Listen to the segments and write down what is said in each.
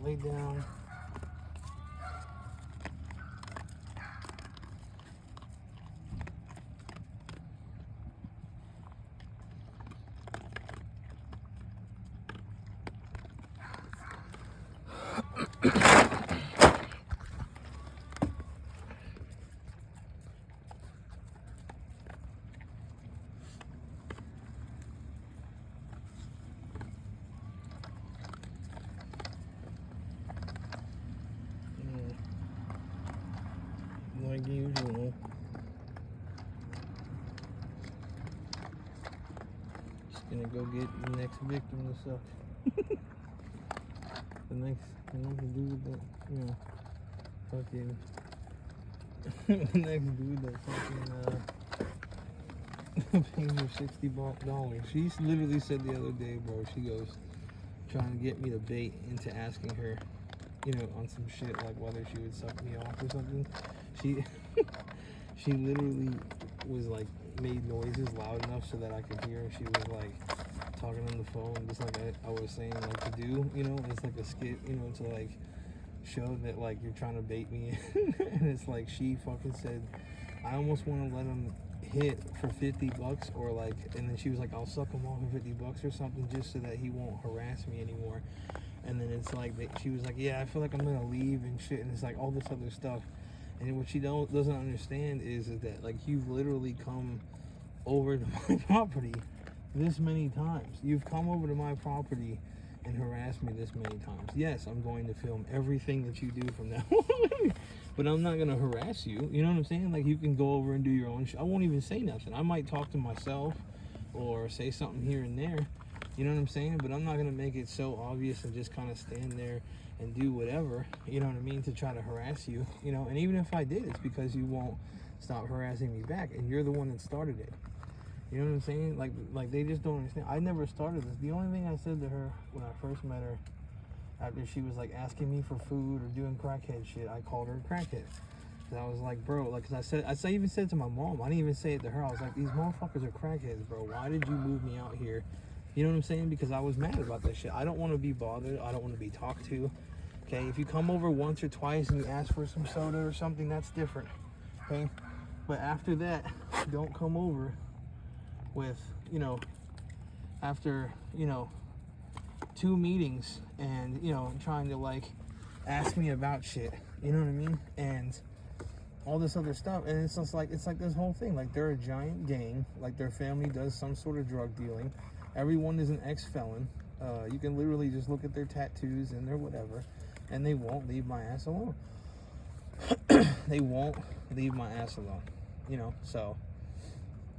lay down. Like usual. Just gonna go get the next victim to suck. the next dude that, fucking, the next dude that fucking, pays her $60. She literally said the other day, bro, she goes, trying to get me to bait into asking her, on some shit, like whether she would suck me off or something. She literally was like, made noises loud enough so that I could hear, and she was like talking on the phone, just like I was saying, like, to do, it's like a skit, to like show that like you're trying to bait me. And it's like, she fucking said, I almost want to let him hit for $50 or like, and then she was like, I'll suck him off for $50 or something just so that he won't harass me anymore. And then it's like, she was like, yeah, I feel like I'm gonna leave and shit, and it's like all this other stuff. And what she doesn't understand is that like, you've literally come over to my property this many times. You've come over to my property and harassed me this many times. Yes, I'm going to film everything that you do from now on. But I'm not gonna harass you. You know what I'm saying? Like, you can go over and do your own I won't even say nothing. I might talk to myself or say something here and there. You know what I'm saying? But I'm not gonna make it so obvious and just kind of stand there and do whatever, you know what I mean, to try to harass you, and even if I did, it's because you won't stop harassing me back, and you're the one that started it. You know what I'm saying? Like they just don't understand. I never started this. The only thing I said to her when I first met her, after she was like asking me for food or doing crackhead shit, I called her a crackhead. And I was like, bro, like, cause I even said to my mom, I didn't even say it to her, I was like, these motherfuckers are crackheads, bro. Why did you move me out here? You know what I'm saying? Because I was mad about that shit. I don't want to be bothered. I don't want to be talked to. Okay, if you come over once or twice and you ask for some soda or something, that's different. Okay, but after that, don't come over with, after, 2 meetings and, trying to like ask me about shit. You know what I mean? And all this other stuff. And it's just like, it's like this whole thing. Like, they're a giant gang. Like, their family does some sort of drug dealing. Everyone is an ex-felon. You can literally just look at their tattoos and their whatever, and they won't leave my ass alone. They won't leave my ass alone. So,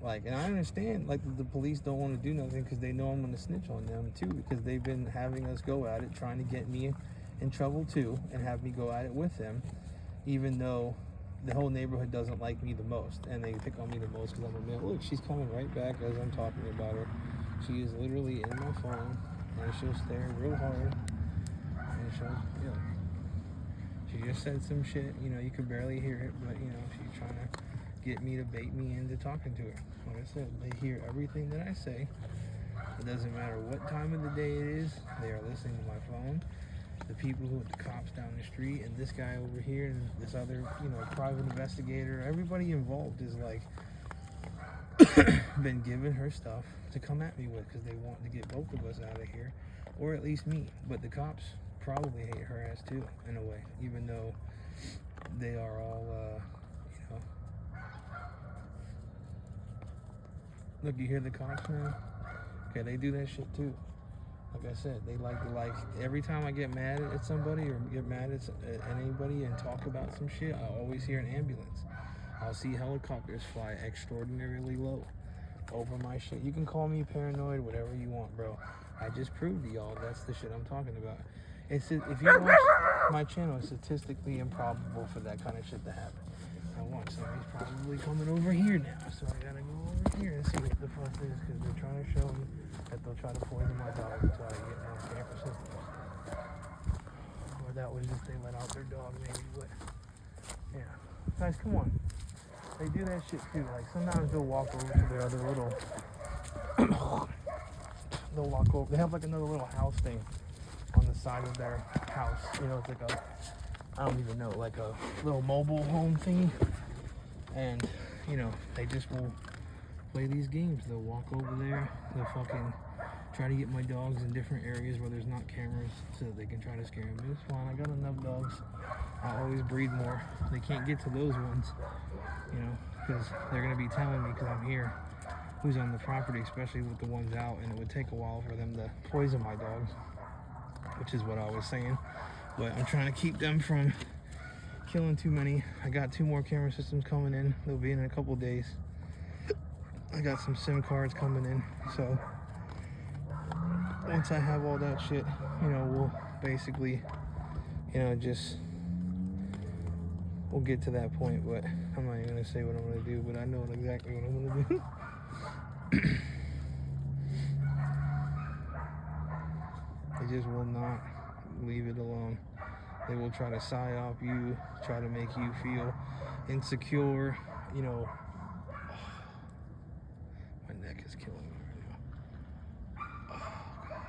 like, and I understand, like, the police don't want to do nothing because they know I'm going to snitch on them, too, because they've been having us go at it, trying to get me in trouble, too, and have me go at it with them, even though the whole neighborhood doesn't like me the most, and they pick on me the most because I'm a male. Look, she's coming right back as I'm talking about her. She is literally in my phone, and she'll stare real hard, and she just said some shit, you could barely hear it, but, she's trying to get me to bait me into talking to her. Like I said, they hear everything that I say. It doesn't matter what time of the day it is, they are listening to my phone. The people who, the cops down the street, and this guy over here, and this other, private investigator, everybody involved is like, been giving her stuff to come at me with because they want to get both of us out of here, or at least me. But the cops probably hate her ass too, in a way, even though they are all, Look, you hear the cops now? Okay, they do that shit too. Like I said, they like every time I get mad at somebody or get mad at anybody and talk about some shit, I always hear an ambulance. I'll see helicopters fly extraordinarily low over my shit. You can call me paranoid, whatever you want, bro. I just proved to y'all that's the shit I'm talking about. If you watch my channel, it's statistically improbable for that kind of shit to happen. Now watch, somebody's probably coming over here now, so I gotta go over here and see what the fuck is, because they're trying to show me that they'll try to poison my dog until I get more camera systems. Or that was just they let out their dog maybe, but yeah. Guys, come on. They do that shit too. Like, sometimes they'll walk over to their other little they'll walk over. They have like another little house thing on the side of their house. You know, it's like a, I don't even know, like a little mobile home thingy. And, you know, they just will play these games. They'll walk over there, they'll fucking try to get my dogs in different areas where there's not cameras so that they can try to scare them. But it's fine, I got enough dogs. I always breed more. They can't get to those ones, you know, because they're going to be telling me, because I'm here, who's on the property, especially with the ones out, and it would take a while for them to poison my dogs, which is what I was saying. But I'm trying to keep them from killing too many. I got 2 more camera systems coming in. They'll be in a couple days. I got some SIM cards coming in, so once I have all that shit, you know, we'll basically, you know, just, we'll get to that point. But I'm not even gonna say what I'm gonna do, but I know exactly what I'm gonna do. They just will not leave it alone. They will try to psyop you, try to make you feel insecure, you know. My neck is killing me right now. Oh, God.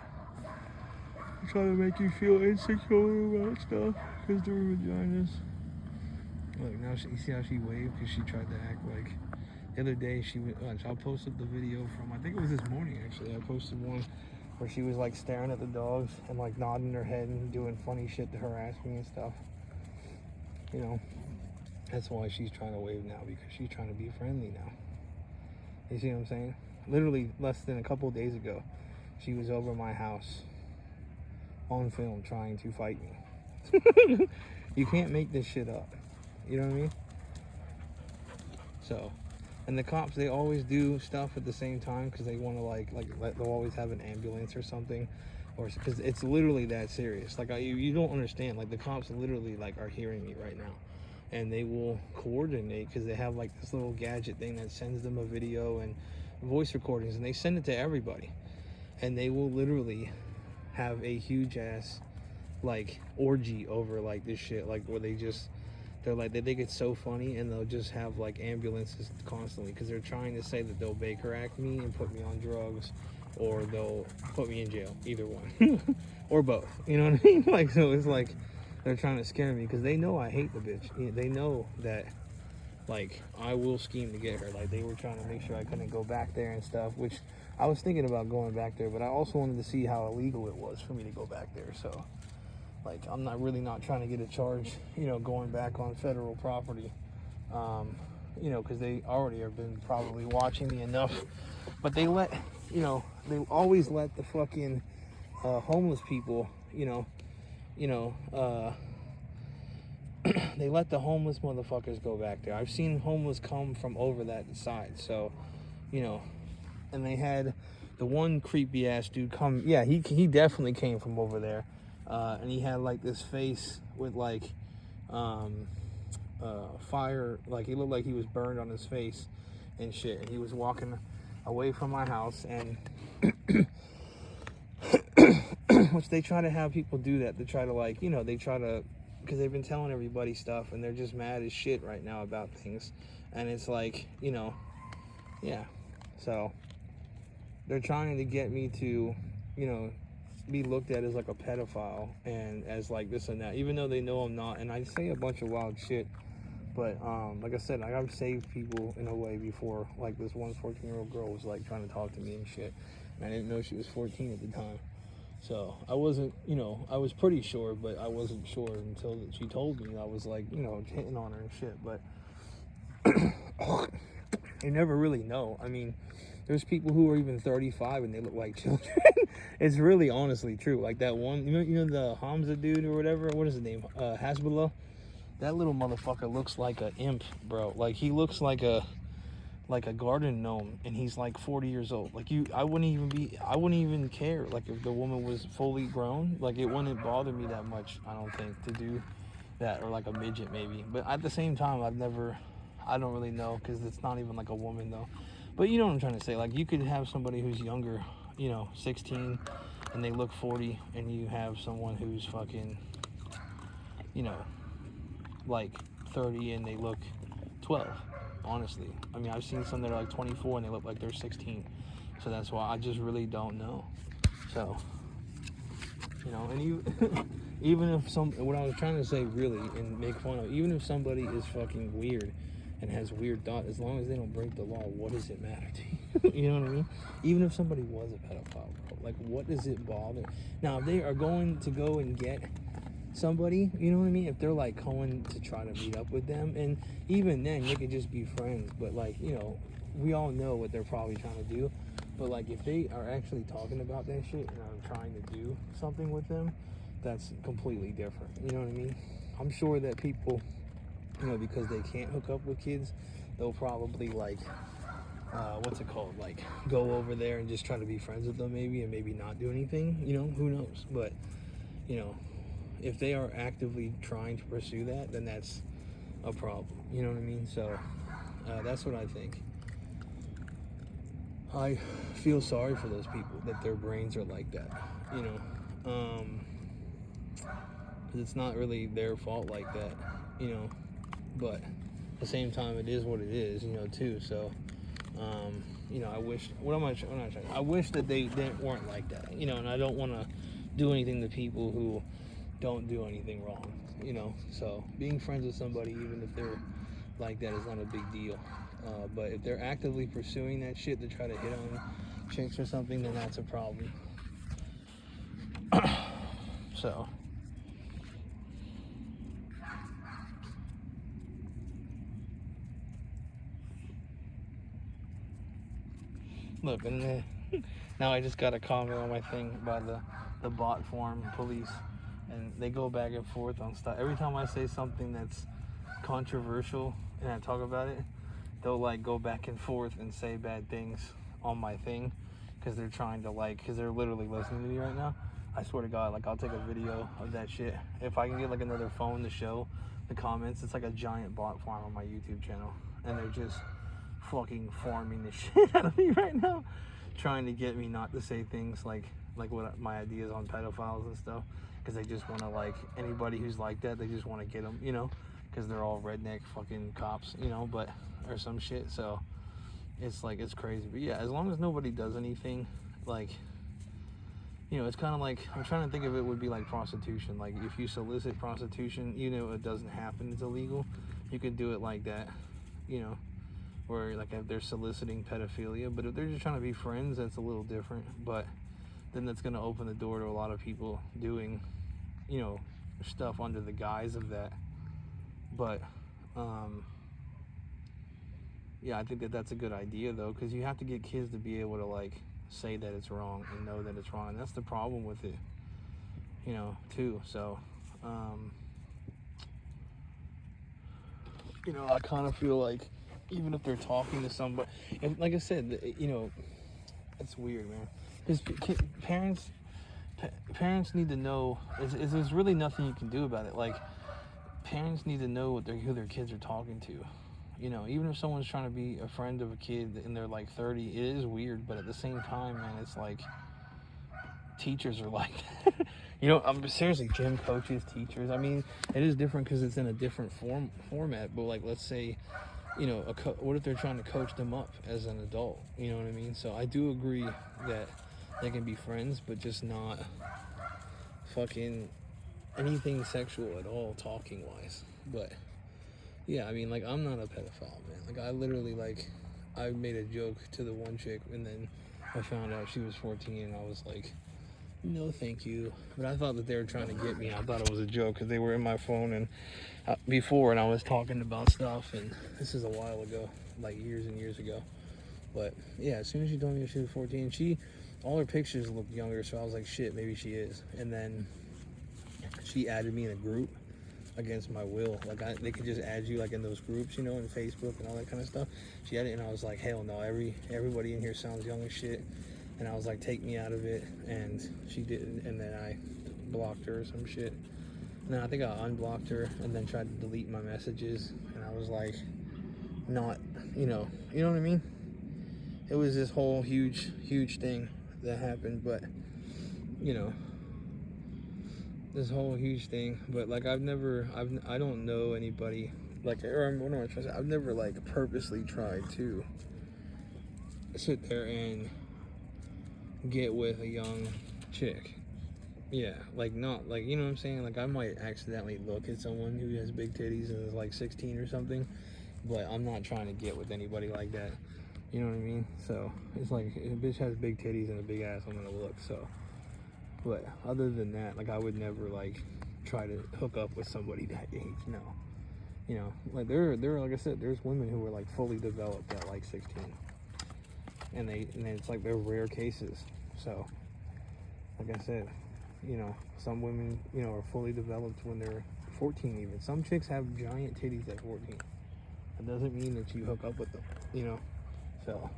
Try to make you feel insecure about stuff because they're vaginas. Look, now you see how she waved because she tried to act like, the other day she was, I posted the video from, I think it was this morning actually, I posted one where she was like staring at the dogs and like nodding her head and doing funny shit to harass me and stuff. You know, that's why she's trying to wave now, because she's trying to be friendly now. You see what I'm saying? Literally less than a couple of days ago, she was over my house on film trying to fight me. You can't make this shit up. You know what I mean? So, and the cops, they always do stuff at the same time because they want to they'll always have an ambulance or something, or because it's literally that serious. Like you don't understand. Like the cops literally like are hearing me right now, and they will coordinate because they have like this little gadget thing that sends them a video and voice recordings, and they send it to everybody, and they will literally have a huge ass like orgy over like this shit, like where they're like, they think it's so funny, and they'll just have like ambulances constantly because they're trying to say that they'll Baker Act me and put me on drugs, or they'll put me in jail, either one. Or both, you know what I mean? Like, so it's like they're trying to scare me because they know I hate the bitch. They know that like I will scheme to get her. Like they were trying to make sure I couldn't go back there and stuff, which I was thinking about going back there, but I also wanted to see how illegal it was for me to go back there. So like, I'm not trying to get a charge, you know, going back on federal property, you know, because they already have been probably watching me enough. But they let, you know, they always let the fucking homeless people, you know, they let the homeless motherfuckers go back there. I've seen homeless come from over that side, so, you know, and they had the one creepy ass dude come. Yeah, he definitely came from over there. And he had like this face with like fire, like he looked like he was burned on his face and shit, and he was walking away from my house, and which they try to have people do that, to try to like, you know, they try to, because they've been telling everybody stuff and they're just mad as shit right now about things, and it's like, you know, yeah, so they're trying to get me to, you know, be looked at as like a pedophile and as like this and that, even though they know I'm not. And I say a bunch of wild shit, but like I said, like I've saved people in a way before. Like this one 14-year-old girl was like trying to talk to me and shit, and I didn't know she was 14 at the time, so I wasn't, you know, I was pretty sure, but I wasn't sure until she told me. I was like, you know, hitting on her and shit, but you never really know. I mean, there's people who are even 35 and they look like children. It's really honestly true. Like that one, you know the Hamza dude or whatever. What is his name? Hasbullah. That little motherfucker looks like an imp, bro. Like he looks like a garden gnome, and he's like 40 years old. Like I wouldn't even care. Like if the woman was fully grown, like it wouldn't bother me that much, I don't think, to do that, or like a midget maybe. But at the same time, I don't really know, because it's not even like a woman though. But you know what I'm trying to say. Like you could have somebody who's younger, you know, 16, and they look 40, and you have someone who's fucking, you know, like 30 and they look 12, honestly. I mean, I've seen some that are like 24 and they look like they're 16. So that's why I just really don't know. So you know. And even if what I was trying to say really and make fun of, even if somebody is fucking weird and has weird thoughts, as long as they don't break the law, what does it matter to you? You know what I mean? Even if somebody was a pedophile, bro, like, what does it bother? Now, if they are going to go and get somebody, you know what I mean? If they're like going to try to meet up with them, and even then they could just be friends, but like, you know, we all know what they're probably trying to do. But like, if they are actually talking about that shit and are trying to do something with them, that's completely different. You know what I mean? I'm sure that people, you know, because they can't hook up with kids, they'll probably like what's it called, like go over there and just try to be friends with them maybe, and maybe not do anything, you know, who knows. But you know, if they are actively trying to pursue that, then that's a problem, you know what I mean? So that's what I think. I feel sorry for those people that their brains are like that, you know, because it's not really their fault like that, you know, but at the same time, it is what it is, you know, too. So you know, I wish, I wish that they weren't like that, you know, and I don't want to do anything to people who don't do anything wrong, you know. So being friends with somebody, even if they're like that, is not a big deal. But if they're actively pursuing that shit to try to hit on chicks or something, then that's a problem. So look, and now I just got a comment on my thing by the bot form police, and they go back and forth on stuff. Every time I say something that's controversial and I talk about it, they'll like go back and forth and say bad things on my thing because they're trying to like, because they're literally listening to me right now. I swear to God, like, I'll take a video of that shit. If I can get like another phone to show the comments, it's like a giant bot farm on my YouTube channel, and they're just fucking farming the shit out of me right now, trying to get me not to say things like what my ideas on pedophiles and stuff, because they just want to, like, anybody who's like that, they just want to get them, you know, because they're all redneck fucking cops, you know, but or some shit. So it's like, it's crazy. But yeah, as long as nobody does anything, like, you know, it's kind of like, I'm trying to think of it, would be like prostitution. Like, if you solicit prostitution, you know, it doesn't happen, it's illegal, you could do it like that, you know, where like if they're soliciting pedophilia. But if they're just trying to be friends, that's a little different. But then that's going to open the door to a lot of people doing, you know, stuff under the guise of that. But yeah, I think that that's a good idea though, because you have to get kids to be able to like say that it's wrong and know that it's wrong, and that's the problem with it, you know, too. So you know, I kind of feel like even if they're talking to somebody, and like I said, you know, it's weird, man, because parents need to know, there's really nothing you can do about it. Like, parents need to know who their kids are talking to. You know, even if someone's trying to be a friend of a kid and they're like 30, it is weird, but at the same time, man, it's like, teachers are like that. You know, I'm seriously, gym coaches, teachers, I mean, it is different because it's in a different format, but like, let's say, you know, what if they're trying to coach them up as an adult? You know what I mean? So I do agree that they can be friends, but just not fucking anything sexual at all, talking wise. But yeah, I mean, like, I'm not a pedophile, man. Like, I literally, like, I made a joke to the one chick, and then I found out she was 14, and I was like, no thank you. But I thought that they were trying to get me. I thought it was a joke because they were in my phone and before, and I was talking about stuff, and this is a while ago, like years and years ago. But yeah, as soon as she told me she was 14, all her pictures looked younger, so I was like, shit, maybe she is. And then she added me in a group against my will. Like, they could just add you like in those groups, you know, in Facebook and all that kind of stuff. She added it, and I was like, hell no, everybody in here sounds young as shit. And I was like, take me out of it, and she didn't. And then I blocked her or some shit. And then I think I unblocked her and then tried to delete my messages, and I was like, not, you know what I mean? It was this whole huge thing that happened. But you know, this whole huge thing. But like, I don't know anybody, like, or what am I trying to say? I've never like purposely tried to sit there and get with a young chick. Yeah, like not like, you know what I'm saying? Like I might accidentally look at someone who has big titties and is like 16 or something, but I'm not trying to get with anybody like that. You know what I mean? So it's like if a bitch has big titties and a big ass, I'm gonna look. So, but other than that, like I would never like try to hook up with somebody that age. No, you know, like there like I said, there's women who are like fully developed at like 16, and it's like they're rare cases. So, like I said, you know, some women, you know, are fully developed when they're 14 even. Some chicks have giant titties at 14. That doesn't mean that you hook up with them, you know. So,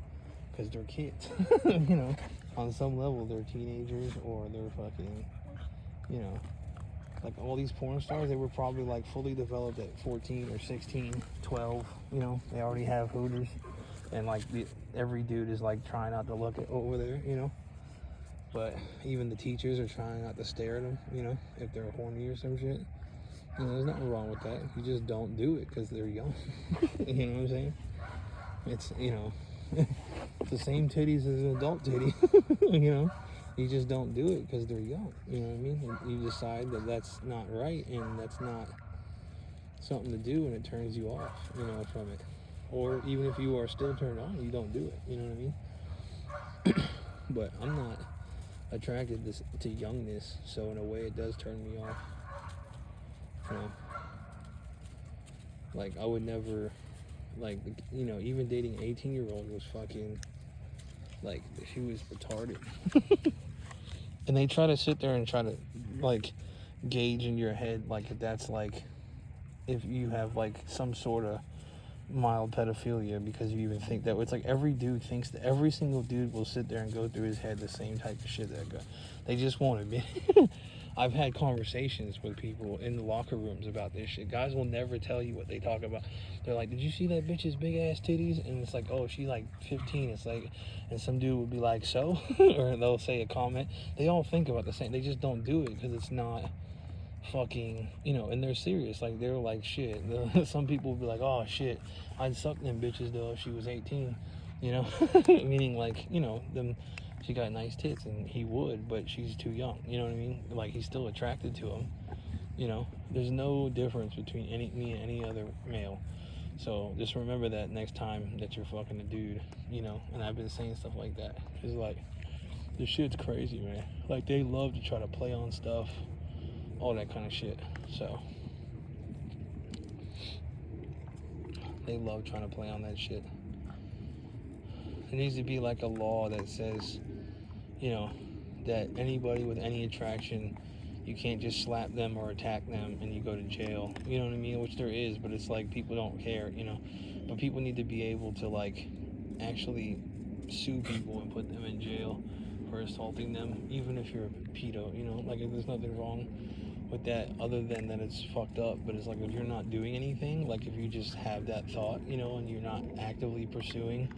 because they're kids, you know, on some level they're teenagers or they're fucking, you know, like all these porn stars, they were probably like fully developed at 14 or 16, 12, you know, they already have hooters, and like every dude is like trying not to look at over there, you know, but even the teachers are trying not to stare at them, you know, if they're horny or some shit. You know, there's nothing wrong with that. You just don't do it because they're young. You know what I'm saying? It's, you know, it's the same titties as an adult titty. You know, you just don't do it because they're young. You know what I mean? And you decide that that's not right and that's not something to do, and it turns you off, you know, from it. Or even if you are still turned on, you don't do it. You know what I mean? But I'm not attracted to youngness, so in a way it does turn me off. You know, like I would never, like, you know, even dating 18-year-old was fucking, like, she was retarded. And they try to sit there and try to, like, gauge in your head, like, if that's, like, if you have, like, some sort of mild pedophilia because you even think that. It's like every dude thinks that, every single dude will sit there and go through his head the same type of shit that guy. They just won't admit it. I've had conversations with people in the locker rooms about this shit. Guys will never tell you what they talk about. They're like, did you see that bitch's big ass titties? And it's like, oh, she's like 15. It's like, and some dude would be like, so? Or they'll say a comment. They all think about the same. They just don't do it because it's not fucking, you know, and they're serious. Like, they're like, shit. Some people will be like, oh, shit, I'd suck them bitches, though, if she was 18. You know? Meaning, like, you know, them... She got nice tits, and he would, but she's too young. You know what I mean? Like, he's still attracted to him. You know, there's no difference between me and any other male. So just remember that next time that you're fucking a dude, you know. And I've been saying stuff like that. It's like, this shit's crazy, man. Like, they love to try to play on stuff, all that kind of shit. So they love trying to play on that shit. There needs to be like a law that says, you know, that anybody with any attraction, you can't just slap them or attack them and you go to jail. You know what I mean? Which there is, but it's like people don't care, you know. But people need to be able to, like, actually sue people and put them in jail for assaulting them, even if you're a pedo, you know. Like, there's nothing wrong with that other than that it's fucked up. But it's like, if you're not doing anything, like if you just have that thought, you know, and you're not actively pursuing,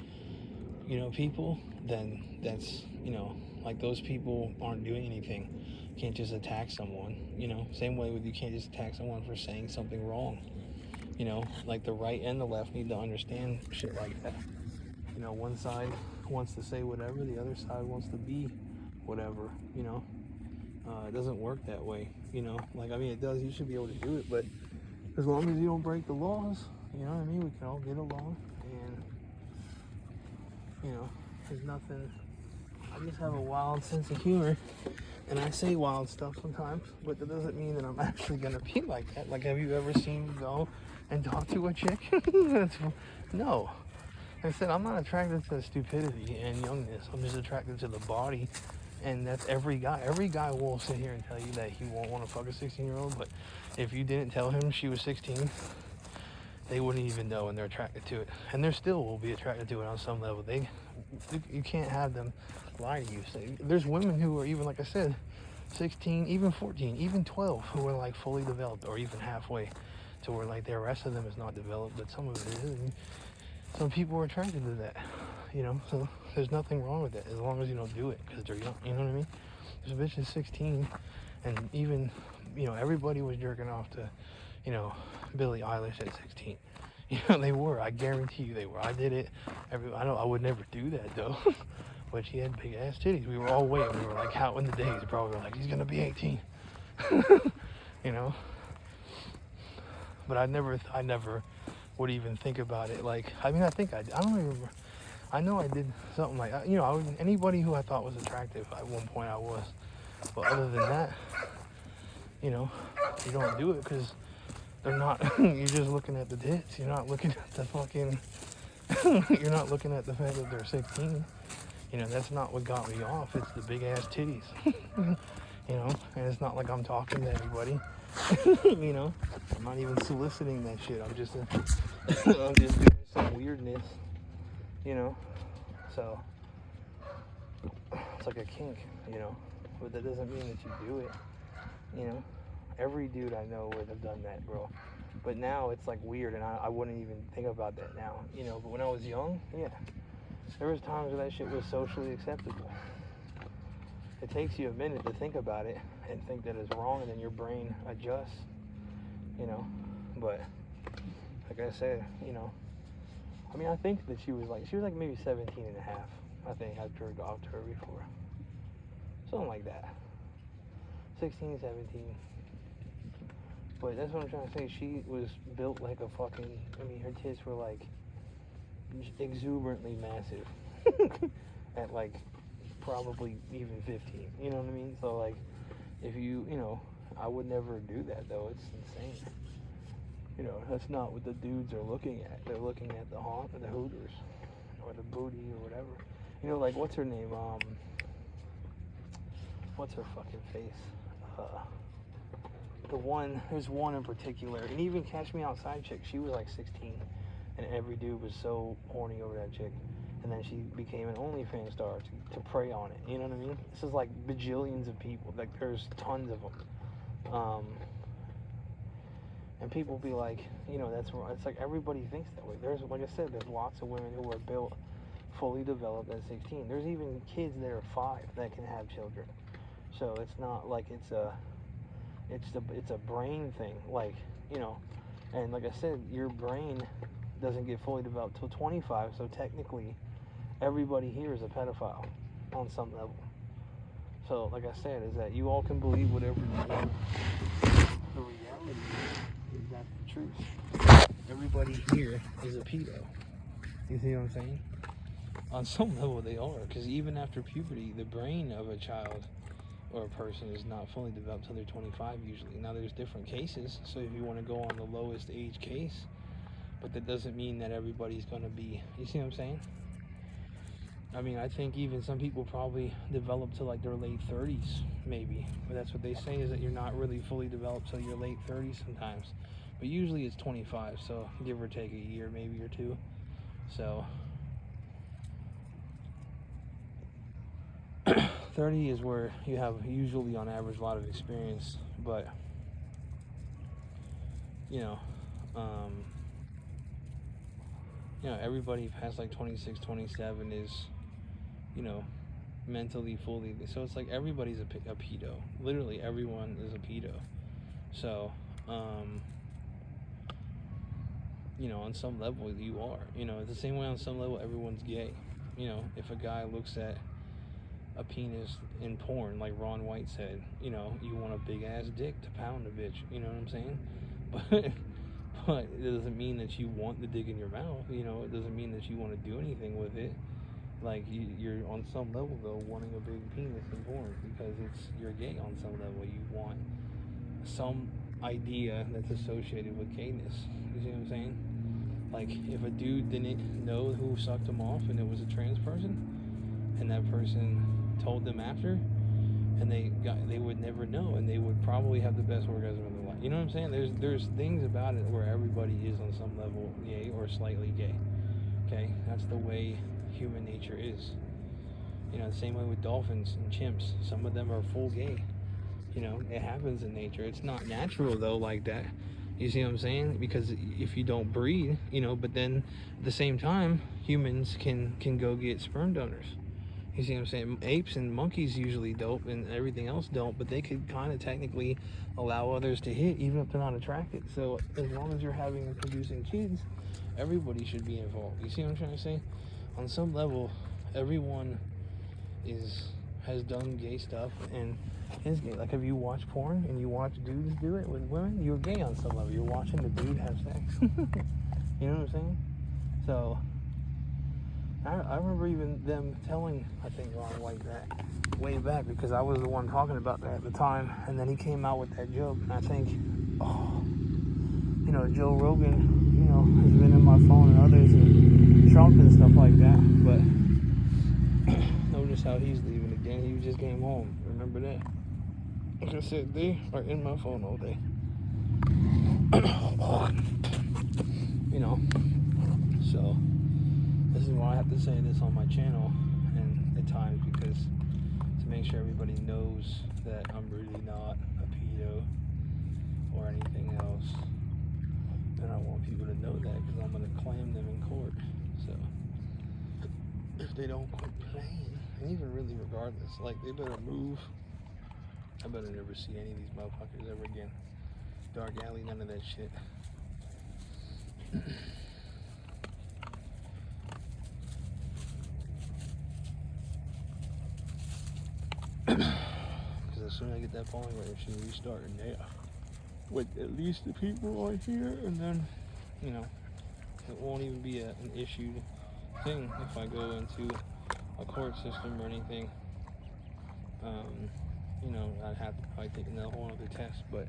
you know, people, then that's, you know, like those people aren't doing anything. You can't just attack someone, you know. Same way with, you can't just attack someone for saying something wrong. You know, like the right and the left need to understand shit like that. You know, one side wants to say whatever, the other side wants to be whatever, you know. It doesn't work that way, you know. Like, I mean, it does, you should be able to do it, but as long as you don't break the laws, you know what I mean, we can all get along, and, you know, there's nothing. I just have a wild sense of humor, and I say wild stuff sometimes, but that doesn't mean that I'm actually gonna be like that. Like, have you ever seen me go and talk to a chick? No. Like I said, I'm not attracted to stupidity and youngness. I'm just attracted to the body, and that's every guy. Every guy will sit here and tell you that he won't want to fuck a 16-year-old, but if you didn't tell him she was 16, they wouldn't even know, and they're attracted to it. And they still will be attracted to it on some level. You can't have them lie to you. So there's women who are even, like I said, 16, even 14, even 12, who are like fully developed, or even halfway, to where like the rest of them is not developed, but some of it is. And some people are attracted to that, you know. So there's nothing wrong with that, as long as you don't do it because they're young. You know what I mean? This bitch is 16, and even, you know, everybody was jerking off to, you know, Billie Eilish at 16. You know, they were. I guarantee you they were. I did it. I would never do that, though. but she had big ass titties. We were all waiting. We were like counting the days, bro. We were like, he's gonna be 18, you know. But I never would even think about it. Like, I mean, I don't even remember. I know I did something like, you know, anybody who I thought was attractive at one point I was. But other than that, you know, you don't do it because they're not, you're just looking at the tits. You're not looking at the fucking, you're not looking at the fact that they're 16. You know, that's not what got me off. It's the big ass titties. You know, and it's not like I'm talking to anybody. You know, I'm not even soliciting that shit. I'm just doing some weirdness. You know, so it's like a kink. You know, but that doesn't mean that you do it. You know, every dude I know would have done that, bro. But now it's like weird, and I wouldn't even think about that now. You know, but when I was young, yeah, there was times where that shit was socially acceptable. It takes you a minute to think about it and think that it's wrong, and then your brain adjusts, you know. But like I said, you know, I mean, I think that she was like maybe 17 and a half. I think I jerked off to her before. Something like that. 16, 17. But that's what I'm trying to say. She was built like a fucking, I mean, her tits were like exuberantly massive. At like probably even 15, you know what I mean? So like, if you know, I would never do that though. It's insane. You know, that's not what the dudes are looking at. They're looking at the hooters, or the booty, or whatever. You know, like, what's her name? What's her fucking face? There's one in particular, and even Catch Me Outside chick, she was like 16, and every dude was so horny over that chick. And then she became an OnlyFans star to prey on it. You know what I mean? This is like bajillions of people. Like, there's tons of them. And people be like, you know, it's like everybody thinks that way. There's, like I said, there's lots of women who are built fully developed at 16. There's even kids that are 5 that can have children. So it's not like it's a brain thing. Like, you know, and like I said, your brain doesn't get fully developed till 25. So technically, everybody here is a pedophile on some level. So, like I said, is that you all can believe whatever you want. The reality is that's the truth. Everybody here is a pedo. You see what I'm saying? On some level, they are, because even after puberty, the brain of a child or a person is not fully developed until they're 25 usually. Now, there's different cases, so if you want to go on the lowest age case, but that doesn't mean that everybody's going to be, you see what I'm saying? I mean, I think even some people probably develop to like their late 30s, maybe. But that's what they say, is that you're not really fully developed till your late 30s sometimes. But usually it's 25, so give or take a year, maybe, or two. So 30 is where you have usually on average a lot of experience, but you know, everybody past like 26, 27 is, you know, mentally fully. So it's like everybody's a pedo. Literally everyone is a pedo. So, you know, on some level you are. You know, it's the same way on some level everyone's gay. You know, if a guy looks at a penis in porn, like Ron White said, you know, you want a big ass dick to pound a bitch. You know what I'm saying? But it doesn't mean that you want the dick in your mouth. You know, it doesn't mean that you want to do anything with it. Like, you're on some level though wanting a big penis in porn because you're gay on some level. You want some idea that's associated with gayness. You see what I'm saying? Like, if a dude didn't know who sucked him off and it was a trans person, and that person told them after, and they would never know, and they would probably have the best orgasm of their life. You know what I'm saying? There's things about it where everybody is on some level gay or slightly gay. Okay, that's the way human nature is. You know, the same way with dolphins and chimps. Some of them are full gay. You know, it happens in nature. It's not natural though, like that. You see what I'm saying? Because if you don't breed, you know, but then at the same time, humans can go get sperm donors. You see what I'm saying? Apes and monkeys usually don't, and everything else don't, but they could kind of technically allow others to hit, even if they're not attracted. So as long as you're having and producing kids, everybody should be involved. You see what I'm trying to say? On some level, everyone has done gay stuff and is gay. Like, if you watch porn and you watch dudes do it with women, you're gay on some level. You're watching the dude have sex. You know what I'm saying? So I remember even them telling, I think, Ron White that way back, because I was the one talking about that at the time, and then he came out with that joke, and I think, Joe Rogan, has been in my phone and others, and Trump and stuff like that, but notice how he's leaving again. He just came home. Remember that? Like I said, they are in my phone all day. So this is why I have to say this on my channel and at times, because to make sure everybody knows that I'm really not a pedo or anything else. And I want people to know that, because I'm going to claim them in court. So if they don't quit playing, and even really regardless, like, they better move. I better never see any of these motherfuckers ever again. Dark alley, none of that shit. Because as soon as I get that polling rate, it should restart in there with at least the people on here, and then, it won't even be an issued thing if I go into a court system or anything. I'd have to probably take another whole other test, but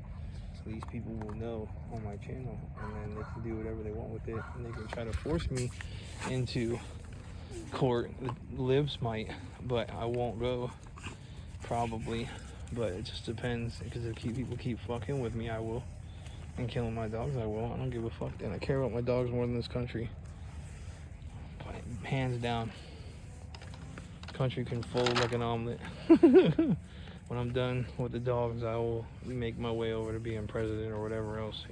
at least people will know on my channel, and then they can do whatever they want with it, and they can try to force me into court. The libs might, but I won't go, probably. But it just depends, because if people keep fucking with me, I will. And killing my dogs, I will. I don't give a fuck. And I care about my dogs more than this country. Hands down. This country can fold like an omelet. When I'm done with the dogs, I will make my way over to being president or whatever else,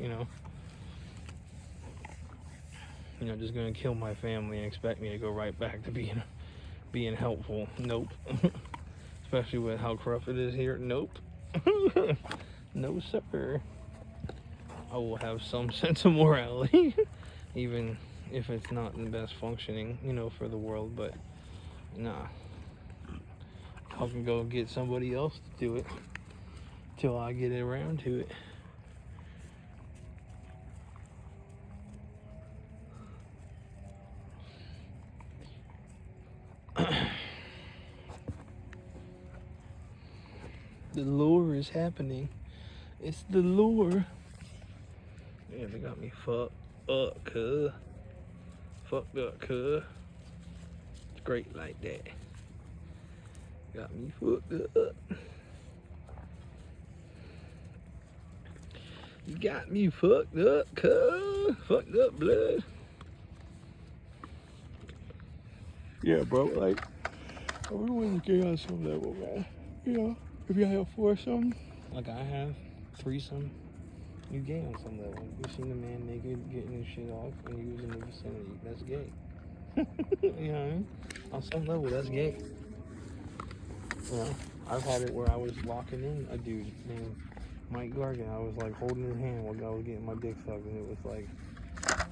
just gonna kill my family and expect me to go right back to being helpful. Nope. Especially with how corrupt it is here. Nope. No, sir. I will have some sense of morality, even if it's not the best functioning, for the world. But nah, I can go get somebody else to do it till I get around to it. The lure is happening. It's the lure. Yeah, they got me fucked up, cuz. Fucked up, cuz. It's great like that. Got me fucked up. You got me fucked up, cuz. Fucked up, blood. Yeah, bro, like, everyone's gay on some level, man. If you have foursome, like I have, threesome, you gay on some level. You seen a man naked getting his shit off and he was in the vicinity. That's gay. You know what I mean? On some level, that's gay. I've had it where I was locking in a dude named Mike Gargan. I was like holding his hand while I was getting my dick sucked, and it was like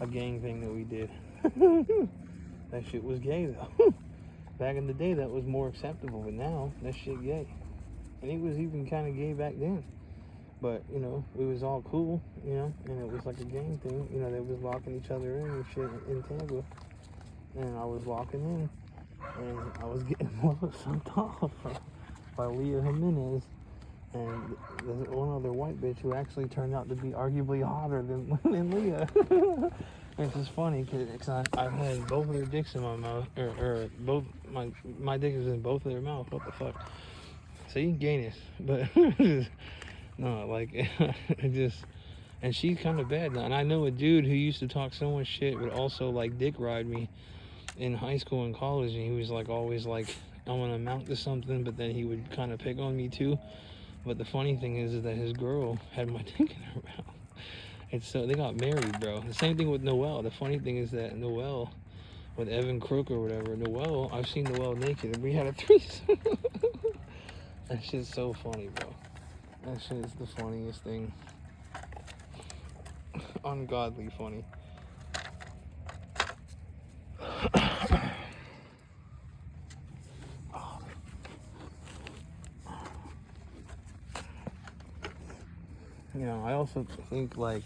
a gang thing that we did. That shit was gay though. Back in the day, that was more acceptable, but now that shit gay. And he was even kind of gay back then. But, it was all cool, and it was like a gang thing. They was locking each other in and shit in Tampa. And I was locking in, and I was getting sucked off by Leah Jimenez. And there's one other white bitch who actually turned out to be arguably hotter than Leah. It's just funny, because I've had both of their dicks in my mouth, or both, my dick is in both of their mouths. What the fuck? See, gayness. But, no, like, it just, and she's kind of bad now. And I know a dude who used to talk so much shit, but also, like, dick ride me in high school and college. And he was, like, always, like, I'm going to amount to something, but then he would kind of pick on me, too. But the funny thing is that his girl had my dick in her mouth. And so they got married, bro. The same thing with Noel. The funny thing is that Noel, with Evan Crook or whatever, Noel, I've seen Noel naked, and we had a threesome. That shit's so funny, bro. That shit is the funniest thing. Ungodly funny. You know, I also think like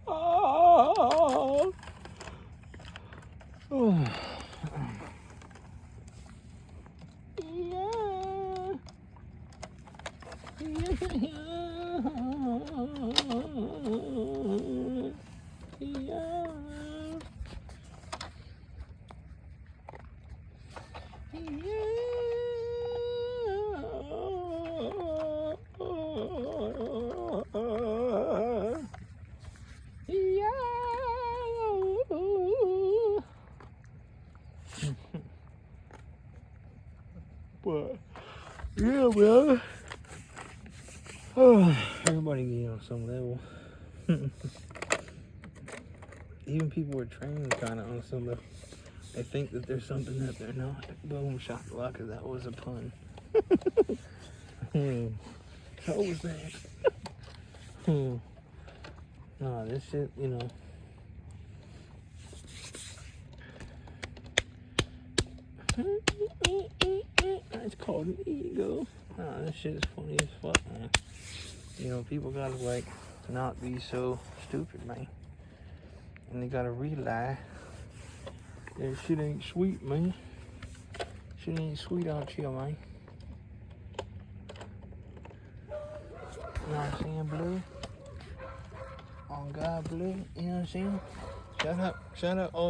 oh. But yeah, man. Everybody get on some level. Even people with training kind of on some level. They think that there's something that they're not. Boom, shakalaka, that was a pun. How was that? Nah, this shit, you know. It's called an ego. Nah, this shit is funny as fuck, man. You know, people gotta, like, not be so stupid, man. And they gotta realize that shit ain't sweet, man. Shit ain't sweet out here, man. You know what I'm saying, Blue? On God, Blue. You know what I'm saying? Shut up. Oh.